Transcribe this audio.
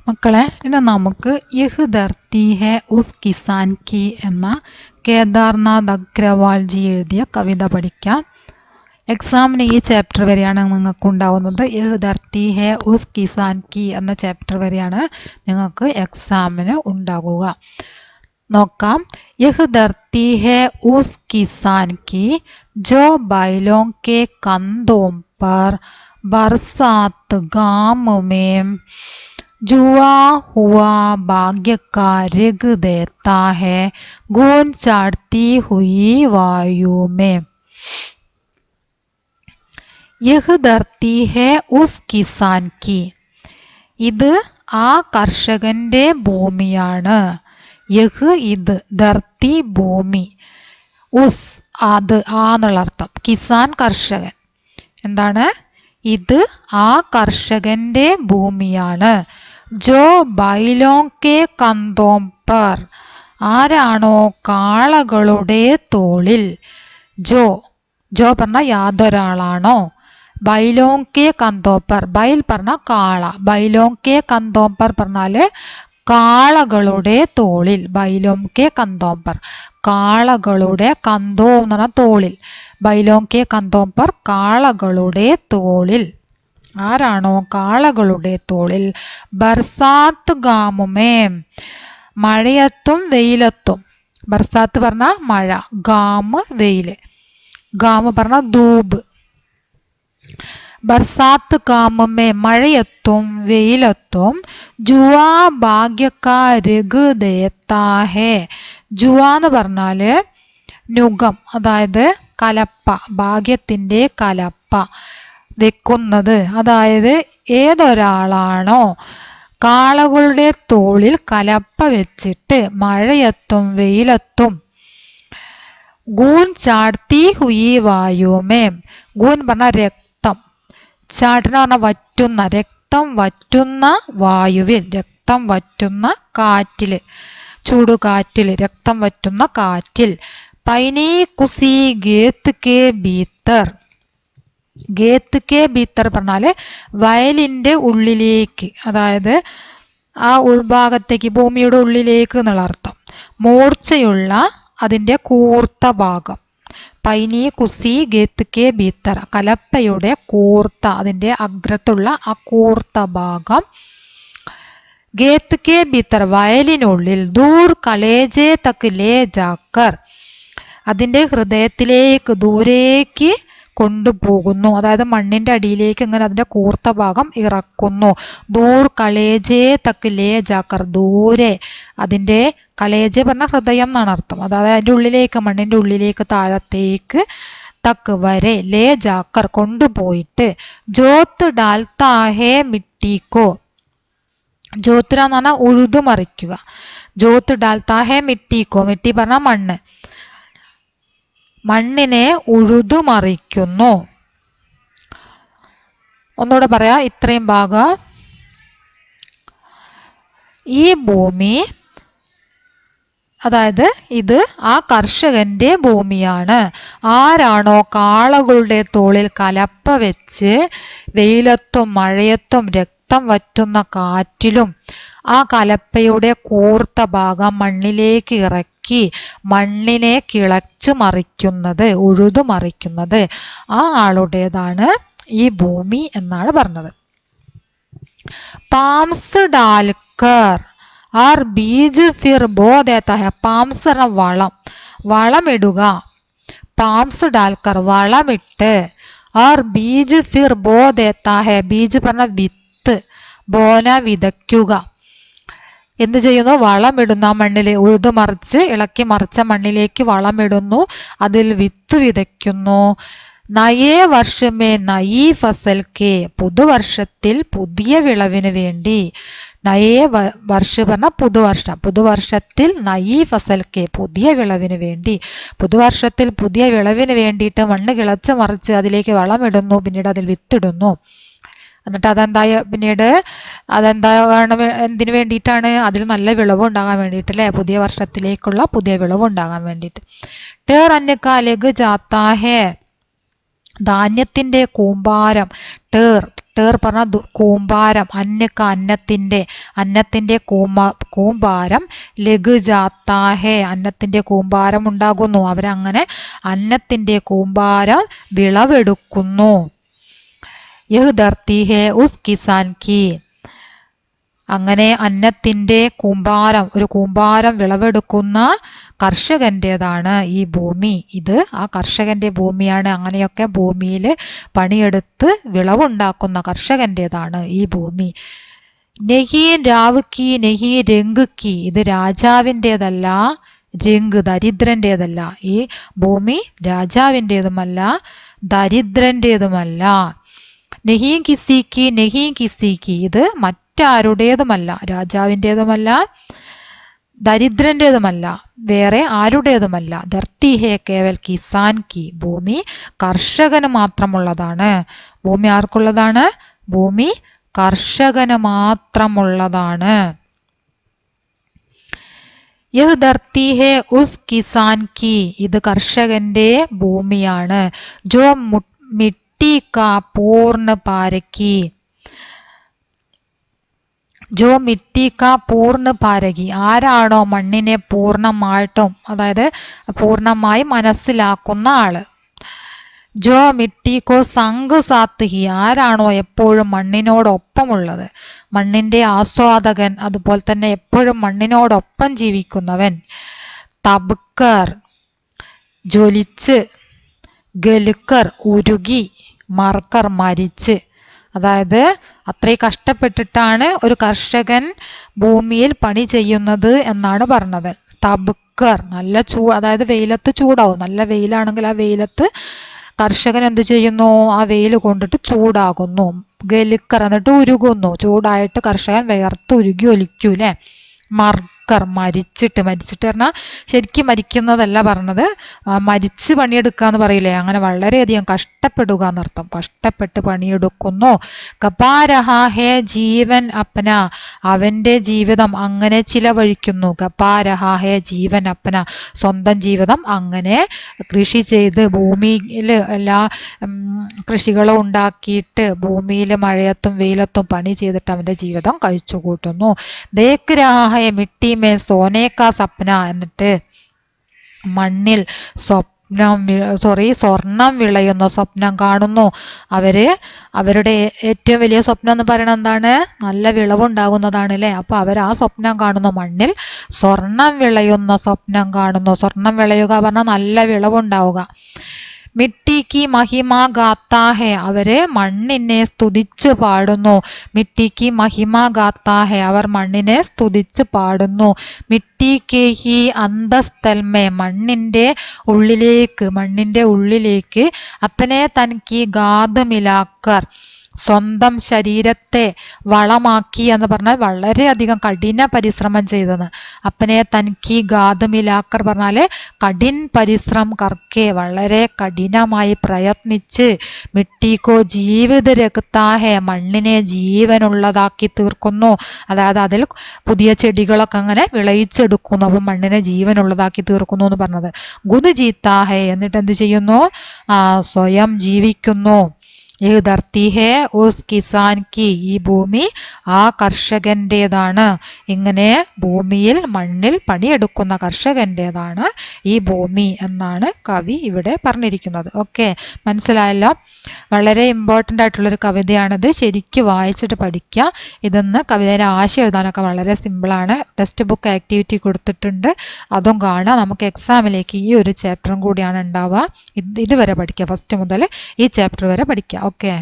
മക്കളെ, ഇന്ന് നമുക്ക് യഹ് ധർത്തി ഹെ ഉസ് കിസാൻ കി എന്ന കേദാർനാഥ് അഗ്രവാൾജി എഴുതിയ കവിത പഠിക്കാം. എക്സാമിന് ഈ ചാപ്റ്റർ വരെയാണ് നിങ്ങൾക്ക് ഉണ്ടാവുന്നത്. യഹ് ധർത്തി ഹെ ഉസ് കിസാൻ കി എന്ന ചാപ്റ്റർ വരെയാണ് നിങ്ങൾക്ക് എക്സാമിന് ഉണ്ടാകുക. നോക്കാം. യഹ് ധർത്തി ഹെ ഉസ് കിസാൻ കി ജോ ബൈലോं के कंधों पर बरसात गाम में जुआ हुआ भाग्य का रिग देता है गूंज चढ़ती हुई वायु में. യഹ് ധർത്തി ഹെ ഉസ് കിസാൻ കി, ഇത് ആ കർഷകന്റെ ഭൂമിയാണ്. യഹ് ഇത്, ധർത്തി ഭൂമി, ഉസ് അത്, ആ എന്നുള്ള അർത്ഥം, കിസാൻ കർഷകൻ. എന്താണ്? ഇത് ആ കർഷകന്റെ ഭൂമിയാണ്. ജോ ബൈലോं के कंधों पर, ആരാണോ കാളകളുടെ തോളിൽ. ജോ ജോ പറഞ്ഞ യാതൊരാളാണോ. ബൈലോं के कंधों पर, ബൈൽ പറഞ്ഞ കാള, ബൈലോं के कंधों पर പറഞ്ഞാല് കാളകളുടെ തോളിൽ. ബൈലോं के कंधों पर, കാളകളുടെ, കന്തോ എന്ന് പറഞ്ഞ തോളിൽ. ബൈലോं के कंधों पर, കാളകളുടെ തോളിൽ. ആരാണോ കാളകളുടെ തോളിൽ. ബർസാത്ത് ഗാമുമേ, മഴയത്തും വെയിലത്തും. ബർസാത്ത് പറഞ്ഞ മഴ, ഗാമ് വെയില്, ഗാമ് പറഞ്ഞ ധൂപ്. ബർസാത്ത് ഗാമുമേ, മഴയത്തും വെയിലത്തും. ജുവാ ഭാഗ്യക്കാ രഘ് ദേത്താ ഹേ, ജുവാ എന്ന് പറഞ്ഞാല് നുകം, അതായത് കലപ്പ, ഭാഗ്യത്തിന്റെ കലപ്പ വെക്കുന്നത്. അതായത് ഏതൊരാളാണോ കാളകളുടെ തോളിൽ കലപ്പ വെച്ചിട്ട് മഴയത്തും വെയിലത്തും. ഗൂൻ ചാർത്തി ഹുയി വായുമേ, ഗൂൻ പറഞ്ഞ രക്തം, ചാട്ടിന പറഞ്ഞ വറ്റുന്ന, രക്തം വറ്റുന്ന വായുവിൽ, രക്തം വറ്റുന്ന കാറ്റിൽ, ചൂടുകാറ്റിൽ, രക്തം വറ്റുന്ന കാറ്റിൽ. പൈനി കുസി ഗേത്ത് കെ ഭീത്തർ, ഗേത്ത് കെ ഭീത്തർ പറഞ്ഞാല് വയലിന്റെ ഉള്ളിലേക്ക്, അതായത് ആ ഉൾഭാഗത്തേക്ക്, ഭൂമിയുടെ ഉള്ളിലേക്ക് എന്നുള്ള അർത്ഥം. മൂർച്ചയുള്ള അതിന്റെ കൂർത്ത ഭാഗം. പൈനി കുസി ഗേത്ത് കെ ഭീത്തർ, കലപ്പയുടെ കൂർത്ത, അതിന്റെ അഗ്രത്തുള്ള ആ കൂർത്ത ഭാഗം. ഗേത്ത് കെ ഭീത്തർ വയലിനുള്ളിൽ. ദൂർ കളേജെ തക് ലേ ജാക്കർ, അതിന്റെ ഹൃദയത്തിലേക്ക്, ദൂരേക്ക് കൊണ്ടുപോകുന്നു, അതായത് മണ്ണിന്റെ അടിയിലേക്ക് ഇങ്ങനെ അതിന്റെ കൂർത്ത ഭാഗം ഇറക്കുന്നു. ദൂർ കളേജെ തക് ലേ ജാക്കർ, ദൂരെ, അതിന്റെ കളേജെ പറഞ്ഞ ഹൃദയം എന്നാണ് അർത്ഥം. അതായത് അതിന്റെ ഉള്ളിലേക്ക്, മണ്ണിന്റെ ഉള്ളിലേക്ക്, താഴത്തേക്ക്, തക്ക് വരെ, ലേ ജാക്കർ കൊണ്ടുപോയിട്ട്. ജോത്ത് ഡാൽത്താ ഹേ മിട്ടിക്കോ, ജോത്തിര എന്ന് പറഞ്ഞാൽ ഉഴുതുമറിക്കുക. ജോത്ത് ഡാൽത്താ ഹേ മിട്ടിക്കോ, മിട്ടി പറഞ്ഞ മണ്ണ്, മണ്ണിനെ ഉഴുതുമറിക്കുന്നു. ഒന്നുകൂടെ പറയാ, ഇത്രയും ഭാഗം. ഈ ഭൂമി, അതായത് ഇത് ആ കർഷകന്റെ ഭൂമിയാണ്. ആരാണോ കാളകളുടെ തോളിൽ കലപ്പ വെച്ച് വെയിലത്തും മഴയത്തും രക്തം വറ്റുന്ന കാറ്റിലും ആ കലപ്പയുടെ കൂർത്ത ഭാഗം മണ്ണിലേക്ക് ഇറക്കി മണ്ണിനെ കിളച്ച് മറിക്കുന്നത്, ഉഴുതുമറിക്കുന്നത്, ആ ആളുടേതാണ് ഈ ഭൂമി എന്നാണ് പറഞ്ഞത്. പാംസ് ഡാൽക്കർ ആർ ബീജ് ഫിർ ബോ ദേത്താ ഹെ, പാംസ് എന്ന വളം, വളമിടുക. പാംസ് ഡാൽക്കർ വളമിട്ട്. ആർ ബീജ് ഫിർ ബോ ദേത്താ ഹെ, ബീജ് പറഞ്ഞ വിത്ത്, ബോന വിതയ്ക്കുക. എന്ത് ചെയ്യുന്നു? വളമിടുന്നു. ആ മണ്ണില് ഉഴുതുമറിച്ച് ഇളക്കി മറിച്ച മണ്ണിലേക്ക് വളമിടുന്നു, അതിൽ വിത്ത് വിതയ്ക്കുന്നു. നയേ വർഷമേ നയി ഫസൽ കെ, പുതുവർഷത്തിൽ പുതിയ വിളവിന് വേണ്ടി. നയേ വർഷ പറഞ്ഞ പുതുവർഷം, പുതുവർഷത്തിൽ നയി ഫസൽ കെ, പുതിയ വിളവിന് വേണ്ടി. പുതുവർഷത്തിൽ പുതിയ വിളവിന് വേണ്ടിയിട്ട് മണ്ണ് കിളച്ച് മറിച്ച് അതിലേക്ക് വളമിടുന്നു, പിന്നീട് അതിൽ വിത്തിടുന്നു. എന്നിട്ട് പിന്നീട് അതെന്താണ്, എന്തിനു വേണ്ടിയിട്ടാണ്? അതിൽ നല്ല വിളവ് ഉണ്ടാകാൻ വേണ്ടിയിട്ട്, അല്ലേ? പുതിയ വർഷത്തിലേക്കുള്ള പുതിയ വിളവ് ഉണ്ടാകാൻ വേണ്ടിയിട്ട്. ടേർ അന്നക്കാലഗ് ജാത്താ ഹേ, ധാന്യത്തിന്റെ കൂമ്പാരം. ടേർ ടേർ പറഞ്ഞ കൂമ്പാരം, അന്നക്ക അന്നത്തിൻ്റെ കൂമ്പാരം, ലഘു ജാത്താഹേ അന്നത്തിൻ്റെ കൂമ്പാരം ഉണ്ടാകുന്നു. അവരങ്ങനെ അന്നത്തിൻ്റെ കൂമ്പാരം വിളവെടുക്കുന്നു. യഹ് ധർത്തി ഹേ ഉസ് കിസാൻ കി, അങ്ങനെ അന്നത്തിൻ്റെ കൂമ്പാരം, ഒരു കൂമ്പാരം വിളവെടുക്കുന്ന കർഷകൻ്റെതാണ് ഈ ഭൂമി. ഇത് ആ കർഷകൻ്റെ ഭൂമിയാണ്. അങ്ങനെയൊക്കെ ഭൂമിയിൽ പണിയെടുത്ത് വിളവുണ്ടാക്കുന്ന കർഷകൻ്റെതാണ് ഈ ഭൂമി. നെഹി രാവുക്കി നെഹി രംഗുക്കി, ഇത് രാജാവിൻ്റെതല്ല, രംഗ് ദരിദ്രൻ്റെതല്ല. ഈ ഭൂമി രാജാവിൻ്റെതുമല്ല ദരിദ്രൻ്റെതുമല്ല. നെഹി കിസിക്ക്, ഇത് മറ്റാരുടേതുമല്ല, രാജാവിൻ്റെതുമല്ല ദരിദ്രൻ്റെതുമല്ല വേറെ ആരുടേതുമല്ല. ധർത്തി ഹേ കേവൽ കിസാൻ കി, ഭൂമി കർഷകന് മാത്രമുള്ളതാണ്. ഭൂമി ആർക്കുള്ളതാണ്? ഭൂമി കർഷകന് മാത്രമുള്ളതാണ്. യഹ് ധർത്തി ഹേ ഉസ് കിസാൻ കി, ഇത് കർഷകന്റെ ഭൂമിയാണ്. ജോ മിട്ടി കാ പൂർണ്ണ പാരക്കി, ജോ മിട്ടി കാ പൂർണ്ണ പാരകി, ആരാണോ മണ്ണിനെ പൂർണ്ണമായിട്ടും, അതായത് പൂർണ്ണമായി മനസ്സിലാക്കുന്ന ആള്. ജോ മിട്ടി കോ സംഗ് സാത്ത് ഹി, ആരാണോ എപ്പോഴും മണ്ണിനോടൊപ്പമുള്ളത്, മണ്ണിന്റെ ആസ്വാദകൻ, അതുപോലെ തന്നെ എപ്പോഴും മണ്ണിനോടൊപ്പം ജീവിക്കുന്നവൻ. തബ്കർ ജ്വലിച്ച്, ഗലുക്കർ ഉരുകി, മർക്കർ മരിച്ച്, അതായത് അത്രയും കഷ്ടപ്പെട്ടിട്ടാണ് ഒരു കർഷകൻ ഭൂമിയിൽ പണി ചെയ്യുന്നത് എന്നാണ് പറഞ്ഞത്. തബ്കർ നല്ല അതായത് വെയിലത്ത് ചൂടാവും. നല്ല വെയിലാണെങ്കിൽ ആ വെയിലത്ത് കർഷകൻ എന്ത് ചെയ്യുന്നു? ആ വെയിൽ കൊണ്ടിട്ട് ചൂടാകുന്നു. ഗലുക്കർ എന്നിട്ട് ഉരുകുന്നു. ചൂടായിട്ട് കർഷകൻ വിയർത്ത് ഉരുകി ഒലിക്കൂലേ. മർക്കർ മരിച്ചിട്ട് പറഞ്ഞാൽ ശരിക്കും മരിക്കുന്നതല്ല പറഞ്ഞത്, മരിച്ച് പണിയെടുക്കുക എന്ന് പറയില്ലേ, അങ്ങനെ വളരെയധികം കഷ്ടപ്പെടുക എന്നർത്ഥം. കഷ്ടപ്പെട്ട് പണിയെടുക്കുന്നു. കപാരഹാ ഹേ ജീവൻ അപ്പന, അവന്റെ ജീവിതം അങ്ങനെ ചിലവഴിക്കുന്നു. കപാരഹാ ഹേ ജീവൻ അപ്പന, സ്വന്തം ജീവിതം അങ്ങനെ കൃഷി ചെയ്ത് ഭൂമിയിൽ എല്ലാ കൃഷികളും ഉണ്ടാക്കിയിട്ട് ഭൂമിയിൽ മഴയത്തും വെയിലത്തും പണി ചെയ്തിട്ട് അവന്റെ ജീവിതം കഴിച്ചു കൂട്ടുന്നു. ദേഖ് രഹാ ഹേ മിട്ടി മേ സോനെ കാ സപ്ന, എന്നിട്ട് മണ്ണിൽ സ്വർണം വിളയുന്ന സ്വപ്നം കാണുന്നു. അവരുടെ ഏറ്റവും വലിയ സ്വപ്നം എന്ന് പറയുന്നത് എന്താണ്? നല്ല വിളവുണ്ടാകുന്നതാണ് അല്ലേ. അപ്പൊ അവർ ആ സ്വപ്നം കാണുന്നു. മണ്ണിൽ സ്വർണം വിളയുന്ന സ്വപ്നം കാണുന്നു. സ്വർണം വിളയുക പറഞ്ഞാൽ നല്ല വിളവുണ്ടാവുക. മിട്ടിക്ക് മഹിമ ഗാത്താഹെ, അവര് മണ്ണിനെ സ്തുതിച്ച് പാടുന്നു. മിട്ടിക്ക് മഹിമ ഗാത്താഹെ, അവർ മണ്ണിനെ സ്തുതിച്ച് പാടുന്നു. മിട്ടിക്ക് ഹി അന്തസ്ഥൽമേ, മണ്ണിന്റെ ഉള്ളിലേക്ക് അപ്പനെ തനിക്ക് ഗാദ് മിലാക്കർ, സ്വന്തം ശരീരത്തെ വളമാക്കി എന്ന് പറഞ്ഞാൽ വളരെയധികം കഠിന പരിശ്രമം ചെയ്തെന്ന്. അപ്പനെ തനിക്ക് ഗാദ് മിലാക്കർ പറഞ്ഞാല് കഠിൻ പരിശ്രമം കർക്കെ, വളരെ കഠിനമായി പ്രയത്നിച്ച്. മിട്ടിക്കോ ജീവിത രക്താഹെ, മണ്ണിനെ ജീവനുള്ളതാക്കി തീർക്കുന്നു. അതായത് അതിൽ പുതിയ ചെടികളൊക്കെ അങ്ങനെ വിളയിച്ചെടുക്കുന്നു. അപ്പം മണ്ണിനെ ജീവനുള്ളതാക്കി തീർക്കുന്നു എന്ന് പറഞ്ഞത്. ഗുദ് ജീത്താഹെ, എന്നിട്ട് എന്ത് ചെയ്യുന്നു? സ്വയം ജീവിക്കുന്നു. യഹ് ധർത്തി ഹേ ഉസ് കിസാൻ കി, ഈ ഭൂമി ആ കർഷകൻ്റെതാണ്. ഇങ്ങനെ ഭൂമിയിൽ മണ്ണിൽ പണിയെടുക്കുന്ന കർഷകൻ്റെതാണ് ഈ ഭൂമി എന്നാണ് കവി ഇവിടെ പറഞ്ഞിരിക്കുന്നത്. ഓക്കെ, മനസ്സിലായല്ലോ? വളരെ ഇമ്പോർട്ടൻ്റ് ആയിട്ടുള്ളൊരു കവിതയാണിത്. ശരിക്കും വായിച്ചിട്ട് പഠിക്കുക. ഇതൊന്ന് കവിതയുടെ ആശയം എഴുതാനൊക്കെ വളരെ സിമ്പിളാണ്. ടെക്സ്റ്റ് ബുക്ക് ആക്ടിവിറ്റി കൊടുത്തിട്ടുണ്ട്, അതും കാണുക. നമുക്ക് എക്സാമിലേക്ക് ഈ ഒരു ചാപ്റ്ററും കൂടിയാണ് ഉണ്ടാവുക. ഇതുവരെ പഠിക്കുക, ഫസ്റ്റ് മുതൽ ഈ ചാപ്റ്റർ വരെ പഠിക്കുക. ഓക്കെ.